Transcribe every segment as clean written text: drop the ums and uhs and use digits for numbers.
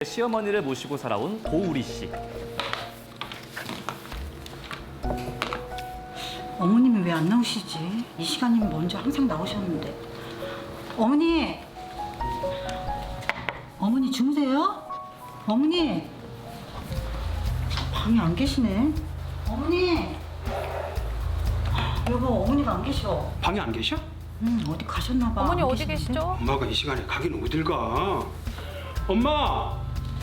시어머니를 모시고 살아온 고우리 씨. 어머님이 왜 안 나오시지? 이 시간이면 먼저 항상 나오셨는데. 어머니! 어머니 주무세요? 어머니! 방에 안 계시네. 어머니! 여보, 어머니가 안 계셔. 방에 안 계셔? 어디 가셨나 봐. 어머니 안 어디 계시는데? 계시죠? 엄마가 이 시간에 가긴 어딜 가? 엄마!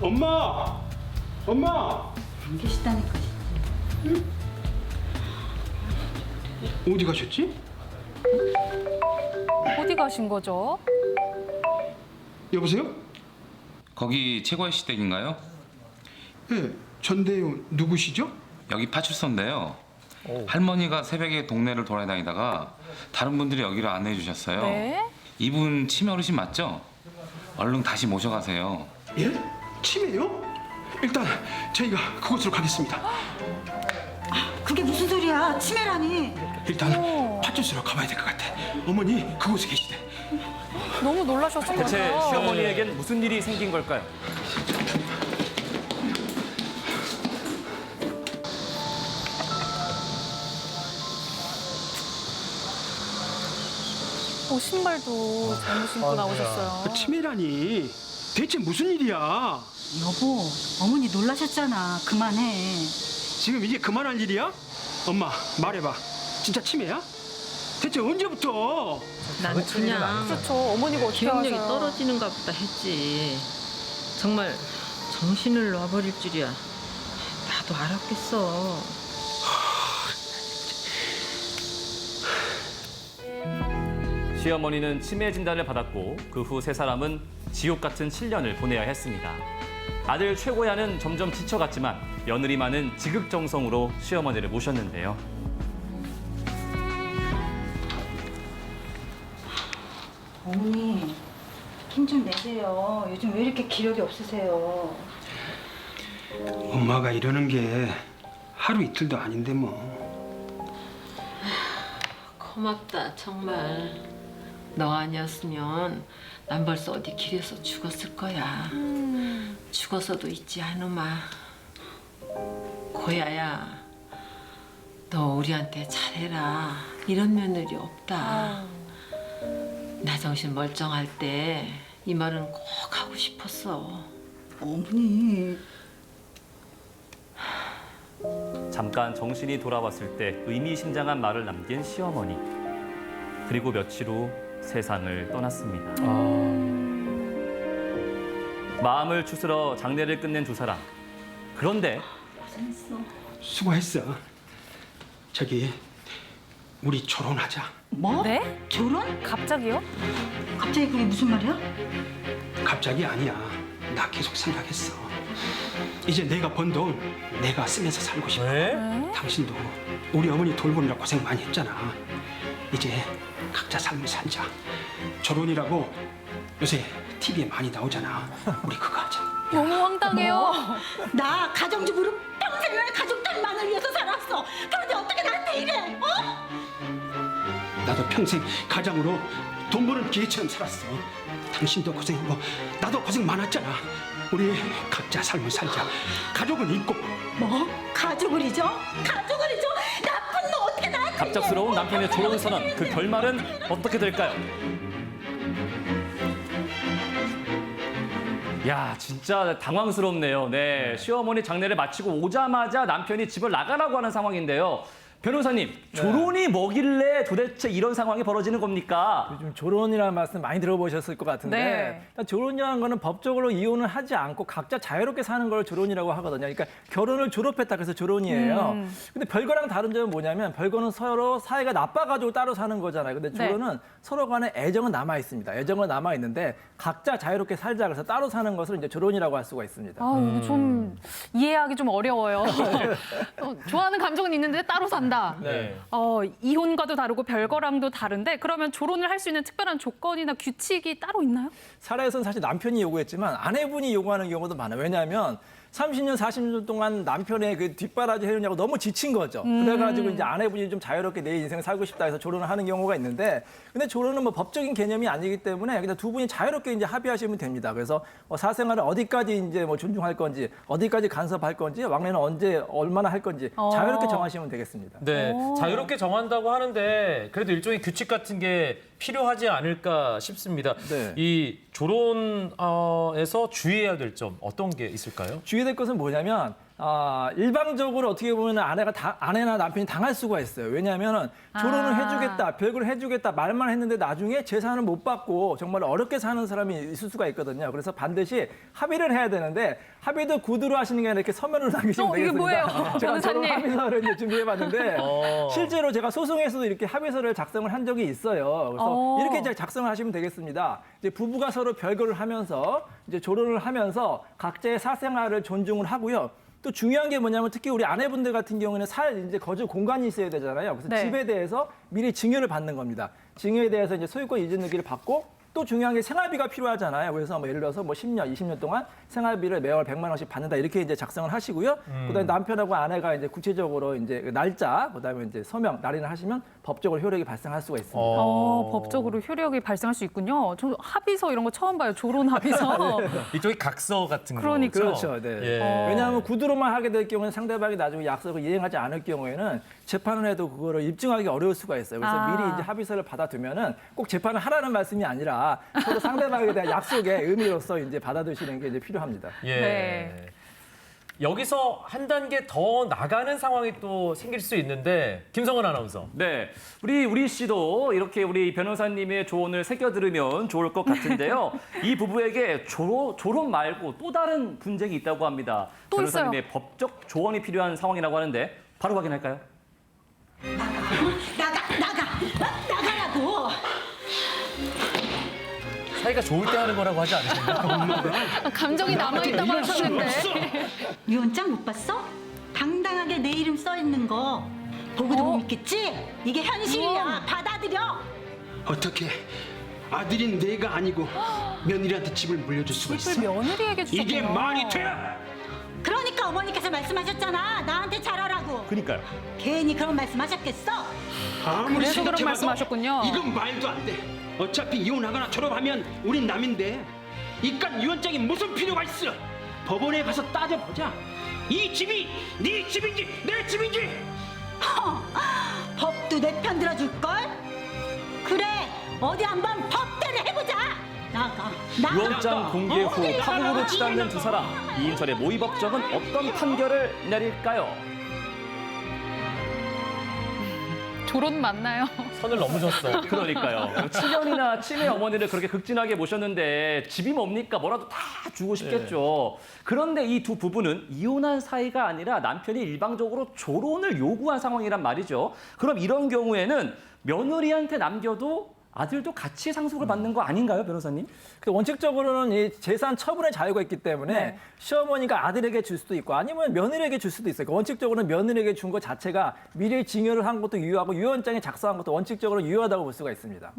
엄마! 엄마! 안 계시다니까 진짜. 어디 가셨지? 어디 가신 거죠? 여보세요? 거기 최고의 시댁인가요? 네, 전데요. 누구시죠? 여기 파출소인데요. 할머니가 새벽에 동네를 돌아다니다가 다른 분들이 여기를 안내해 주셨어요. 네. 이분 치매 어르신 맞죠? 얼른 다시 모셔가세요. 예? 치매요? 일단 저희가 그곳으로 가겠습니다. 그게 무슨 소리야? 치매라니. 일단 파출소로 가봐야 될 것 같아. 어머니 그곳에 계시대. 너무 놀라셨을 것 대체 같아요. 시어머니에겐 무슨 일이 생긴 걸까요? 신발도 잘못 신고 나오셨어요. 치매라니 대체 무슨 일이야? 여보, 어머니 놀라셨잖아. 그만해. 지금 이게 그만할 일이야? 엄마 말해봐. 진짜 치매야? 대체 언제부터? 나는 그냥 그렇죠. 어머니가 어떻게 기억력이 하세요? 떨어지는가 보다 했지. 정말 정신을 놔버릴 줄이야. 나도 알았겠어. 시어머니는 치매 진단을 받았고 그 후 세 사람은 지옥 같은 7년을 보내야 했습니다. 아들 최고야는 점점 지쳐갔지만 며느리 많은 지극정성으로 시어머니를 모셨는데요. 어머니, 힘 좀 내세요. 요즘 왜 이렇게 기력이 없으세요? 엄마가 이러는 게 하루 이틀도 아닌데 뭐. 고맙다 정말. 너 아니었으면 난 벌써 어디 길에서 죽었을 거야. 죽어서도 있지 않으마. 고야야, 너 우리한테 잘해라. 이런 며느리 없다. 나 정신 멀쩡할 때 이 말은 꼭 하고 싶었어. 어머니, 잠깐 정신이 돌아왔을 때 의미심장한 말을 남긴 시어머니. 그리고 며칠 후 세상을 떠났습니다. 마음을 추스러 장례를 끝낸 두 사람. 그런데 수고했어. 저기 우리 결혼하자. 뭐? 네? 결혼? 갑자기요? 갑자기 그게 무슨 말이야? 갑자기 아니야. 나 계속 생각했어. 이제 내가 번 돈 내가 쓰면서 살고 싶어. 당신도 우리 어머니 돌보느라 고생 많이 했잖아. 이제 각자 삶을 살자. 결혼이라고 요새 TV에 많이 나오잖아. 우리 그거 하자. 너무 황당해요. 나 가정주부로 평생을 가족 딸만을 위해서 살았어. 그런데 어떻게 나한테 이래? 어? 나도 평생 가장으로 돈 버는 기계처럼 살았어. 당신도 고생하고 나도 고생 많았잖아. 우리 각자 삶을 살자. 가족은 있고. 뭐? 가족을 잊어? 가족을 잊어? 나쁜 놈 어떻게 나한테 갑작스러운 남편의 조롱 선언. 그 결말은 어떻게 될까요? 야, 진짜 당황스럽네요. 네, 시어머니 장례를 마치고 오자마자 남편이 집을 나가라고 하는 상황인데요. 변호사님, 조론이 뭐길래 도대체 이런 상황이 벌어지는 겁니까? 요즘 조론이라는 말씀 많이 들어보셨을 것 같은데 네. 일단 조론이라는 거는 법적으로 이혼을 하지 않고 각자 자유롭게 사는 걸 조론이라고 하거든요. 그러니까 결혼을 졸업했다 그래서 조론이에요. 근데 별거랑 다른 점은 뭐냐면 별거는 서로 사이가 나빠가지고 따로 사는 거잖아요. 근데 조론은 서로 간에 애정은 남아 있습니다. 애정은 남아 있는데 각자 자유롭게 살자 그래서 따로 사는 것을 이제 조론이라고 할 수가 있습니다. 아, 이거 좀 이해하기 좀 어려워요. 좋아하는 감정은 있는데 따로 산다. 네. 이혼과도 다르고 별거랑도 다른데 그러면 조론을 할 수 있는 특별한 조건이나 규칙이 따로 있나요? 사례에서는 사실 남편이 요구했지만 아내분이 요구하는 경우도 많아요. 왜냐하면 30년, 40년 동안 남편의 그 뒷바라지 해주냐고 너무 지친 거죠. 그래가지고 이제 아내분이 좀 자유롭게 내 인생 살고 싶다 해서 조론을 하는 경우가 있는데, 근데 조론은 뭐 법적인 개념이 아니기 때문에 그냥 두 분이 자유롭게 이제 합의하시면 됩니다. 그래서 뭐 사생활을 어디까지 이제 뭐 존중할 건지, 어디까지 간섭할 건지, 왕래는 언제 얼마나 할 건지 자유롭게 정하시면 되겠습니다. 네, 자유롭게 정한다고 하는데 그래도 일종의 규칙 같은 게 필요하지 않을까 싶습니다. 네. 이 조론에서 주의해야 될 점 어떤 게 있을까요? 주의될 것은 뭐냐면 일방적으로 어떻게 보면 아내나 남편이 당할 수가 있어요. 왜냐하면 조론을 해주겠다, 별걸 해주겠다 말만 했는데 나중에 재산을 못 받고 정말 어렵게 사는 사람이 있을 수가 있거든요. 그래서 반드시 합의를 해야 되는데 합의도 구두로 하시는 게 아니라 이렇게 서면으로 남기시면 이게 되겠습니다. 뭐예요? 제가 조론 변호사님. 합의서를 이제 준비해봤는데 실제로 제가 소송에서도 이렇게 합의서를 작성을 한 적이 있어요. 그래서 이렇게 이제 작성을 하시면 되겠습니다. 이제 부부가 서로 별거를 하면서 이제 조론을 하면서 각자의 사생활을 존중을 하고요. 또 중요한 게 뭐냐면 특히 우리 아내분들 같은 경우는 이제 거주 공간이 있어야 되잖아요. 그래서 네. 집에 대해서 미리 증여를 받는 겁니다. 증여에 대해서 이제 소유권 이전 등기를 받고 또 중요한 게 생활비가 필요하잖아요. 그래서 뭐 예를 들어서 뭐 10년, 20년 동안 생활비를 매월 100만 원씩 받는다 이렇게 이제 작성을 하시고요. 그다음에 남편하고 아내가 이제 구체적으로 이제 그 날짜, 그다음에 이제 서명, 날인을 하시면 법적으로 효력이 발생할 수가 있습니다. 법적으로 효력이 발생할 수 있군요. 저 합의서 이런 거 처음 봐요. 조론 합의서. 이쪽이 각서 같은 거. 그러니까요. 그렇죠. 네. 예. 왜냐하면 구두로만 하게 될 경우는 상대방이 나중에 약속을 이행하지 않을 경우에는 재판을 해도 그거를 입증하기 어려울 수가 있어요. 그래서 미리 이제 합의서를 받아두면은 꼭 재판을 하라는 말씀이 아니라 서로 상대방에 대한 약속의 의미로서 이제 받아두시는 게 이제 필요합니다. 예. 네. 여기서 한 단계 더 나가는 상황이 또 생길 수 있는데 김성은 아나운서. 네, 우리 씨도 이렇게 우리 변호사님의 조언을 새겨 들으면 좋을 것 같은데요. 이 부부에게 조론 말고 또 다른 분쟁이 있다고 합니다. 또 변호사님의 법적 조언이 필요한 상황이라고 하는데 바로 확인할까요? 나가라고. 사이가 좋을 때 하는 거라고 하지 않으셨나요? 감정이 남아있다고 하셨는데. 유언장 못 봤어? 당당하게 내 이름 써 있는 거 보고도 못 믿겠지? 이게 현실이야. 받아들여. 어떻게 아들인 내가 아니고 며느리한테 집을 물려줄 수가 있어? 집을 며느리에게 주셨구나. 이게 말이 돼? 그러니까 어머니께서 말씀하셨잖아. 나한테 잘하라고. 그러니까요. 괜히 그런 말씀하셨겠어? 아무리 그래서 그런 생각해봐도 말씀하셨군요. 이건 말도 안 돼. 어차피 이혼하거나 졸업하면 우린 남인데 이깟 유언장이 무슨 필요가 있어? 법원에 가서 따져보자. 이 집이 네 집인지 내 집인지. 법도 내 편 들어줄걸? 그래, 어디 한번 법대로 해보자. 나가. 유언장 공개 후 파국으로 치닫는 두 사람. 이인철의 모의 법정은 어떤 판결을 내릴까요? 조론 맞나요? 선을 넘으셨어. 그러니까요. 7년이나 치매 어머니를 그렇게 극진하게 모셨는데 집이 뭡니까? 뭐라도 다 주고 싶겠죠. 그런데 이 두 부부는 이혼한 사이가 아니라 남편이 일방적으로 조론을 요구한 상황이란 말이죠. 그럼 이런 경우에는 며느리한테 남겨도 아들도 같이 상속을 받는 거 아닌가요, 변호사님? 원칙적으로는 이 재산 처분의 자유가 있기 때문에 시어머니가 아들에게 줄 수도 있고 아니면 며느리에게 줄 수도 있어요. 그러니까 원칙적으로는 며느리에게 준 것 자체가 미리 증여를 한 것도 유효하고 유언장에 작성한 것도 원칙적으로 유효하다고 볼 수가 있습니다.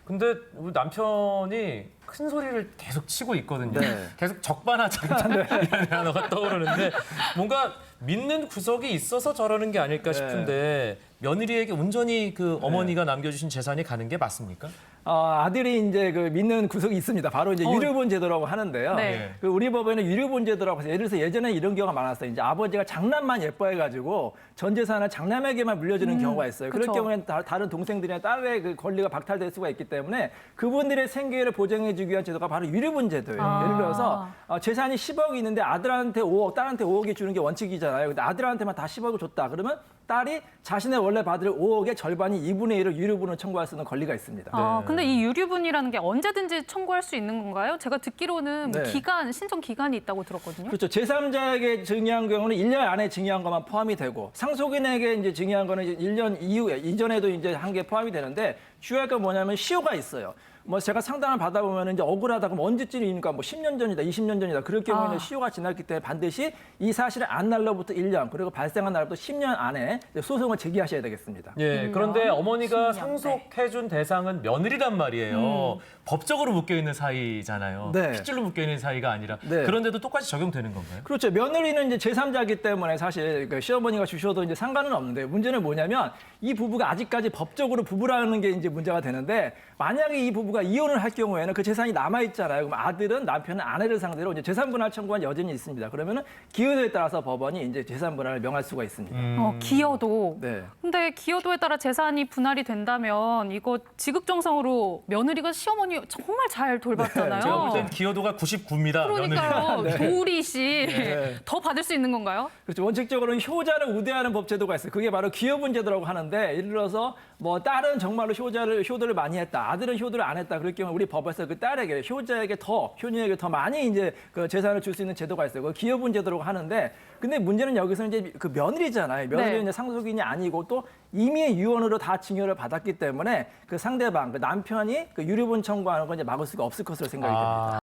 근데 우리 남편이 큰 소리를 계속 치고 있거든요. 네. 계속 적반하장이라는 단어가 떠오르는데 뭔가 믿는 구석이 있어서 저러는 게 아닐까 싶은데 며느리에게 온전히 그 어머니가 남겨주신 재산이 가는 게 맞습니까? 아들이 이제 그 믿는 구석이 있습니다. 바로 이제 유류분 제도라고 하는데요. 네. 그 우리 법에는 유류분 제도라고 해서 예를 들어서 예전에 이런 경우가 많았어요. 이제 아버지가 장남만 예뻐해가지고 전 재산을 장남에게만 물려주는 경우가 있어요. 그럴 그쵸. 경우에는 다른 동생들이나 딸의 그 권리가 박탈될 수가 있기 때문에 그분들의 생계를 보장해주기 위한 제도가 바로 유류분 제도예요. 예를 들어서 재산이 10억이 있는데 아들한테 5억, 딸한테 5억이 주는 게 원칙이잖아요. 근데 아들한테만 다 10억을 줬다. 그러면 딸이 자신의 원래 받을 5억의 절반이 2분의 1을 유류분을 청구할 수 있는 권리가 있습니다. 근데 이 유류분이라는 게 언제든지 청구할 수 있는 건가요? 제가 듣기로는 뭐 네. 신청 기간이 있다고 들었거든요. 그렇죠. 제3자에게 증여한 경우는 1년 안에 증여한 것만 포함이 되고 상속인에게 이제 증여한 거는 이제 1년 이후에 이전에도 이제 한 게 포함이 되는데 주의할 건 뭐냐면 시효가 있어요. 뭐 제가 상담을 받아보면 이제 억울하다 그럼 언제쯤입니까? 뭐 10년 전이다, 20년 전이다. 그럴 경우에는 시효가 지났기 때문에 반드시 이 사실을 안 날로부터 1년 그리고 발생한 날부터 10년 안에 소송을 제기하셔야 되겠습니다. 예, 그런데 어머니가 상속해준 대상은 며느리란 말이에요. 법적으로 묶여있는 사이잖아요. 네. 핏줄로 묶여있는 사이가 아니라. 네. 그런데도 똑같이 적용되는 건가요? 그렇죠. 며느리는 이제 제3자이기 때문에 사실 그 시어머니가 주셔도 이제 상관은 없는데 문제는 뭐냐면 이 부부가 아직까지 법적으로 부부라는 게 이제 문제가 되는데 만약에 이 부부가 이혼을 할 경우에는 그 재산이 남아 있잖아요. 그럼 아들은 남편은 아내를 상대로 이제 재산 분할 청구한 여전히 있습니다. 그러면은 기여도에 따라서 법원이 이제 재산 분할을 명할 수가 있습니다. 기여도. 네. 근데 기여도에 따라 재산이 분할이 된다면 이거 지극정성으로 며느리가 시어머니 정말 잘 돌봤잖아요. 제가 볼 땐 기여도가 99입니다. 그러니까요. 도우리 씨 더 받을 수 있는 건가요? 그렇죠. 원칙적으로는 효자를 우대하는 법 제도가 있어요. 그게 바로 기여분 제도라고 하는데 예를 들어서 뭐 딸은 정말로 효도를 많이 했다. 아들은 효도를 안 했다. 그럴 경우 우리 법에서 그 딸에게 효자에게 더 효녀에게 더 많이 이제 그 재산을 줄 수 있는 제도가 있어요. 그 기여분 제도라고 하는데 근데 문제는 여기서 이제 그 며느리잖아요. 며느리는 이제 상속인이 아니고 또 이미 유언으로 다 증여를 받았기 때문에 그 상대방 그 남편이 그 유류분 청구하는 건 이제 막을 수가 없을 것으로 생각이 됩니다.